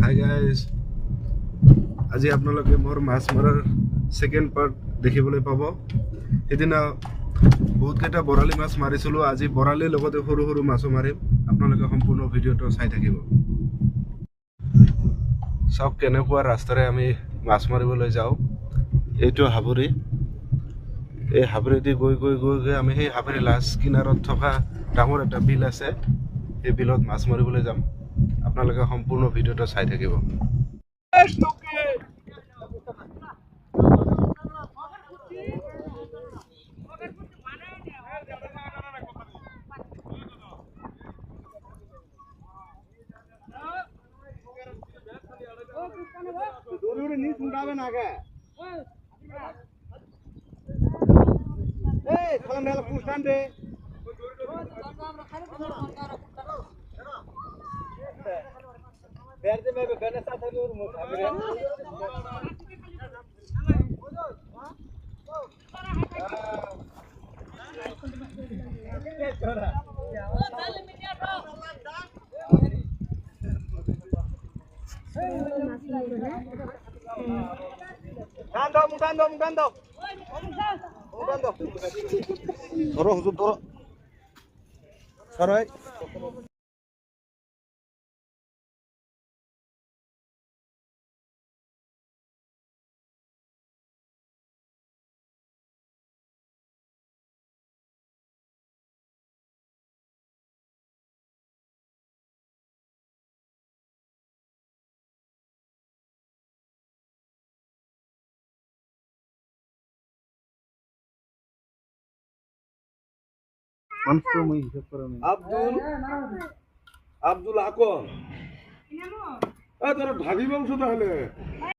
Hi guys, আজি আপোনালোকে মোৰ মাছ মৰাৰ ছেকেণ্ড পাৰ্ট দেখিবলৈ পাব। সেইদিনা বহুতকেইটা বৰালি মাছ মাৰিছিলোঁ, আজি বৰালিৰ লগতে সৰু সৰু মাছো মাৰিম। আপোনালোকে সম্পূৰ্ণ ভিডিঅ'টো চাই থাকিব। চাওক কেনেকুৱা ৰাস্তাৰে আমি মাছ মাৰিবলৈ যাওঁ। এইটো হাবুৰী, এই হাবুৰীদি গৈ গৈ গৈ গৈ আমি সেই হাবুৰী লাষ্ট কিনাৰত থকা ডাঙৰ এটা বিল আছে, সেই বিলত মাছ মাৰিবলৈ যাম। আপোনালোকে সম্পূৰ্ণ ভিডিঅ'টো চাই থাকিব। ধরো হুজুর ধরো সরাই আব্দুল আকন তোর ভাবি বংশ তাহলে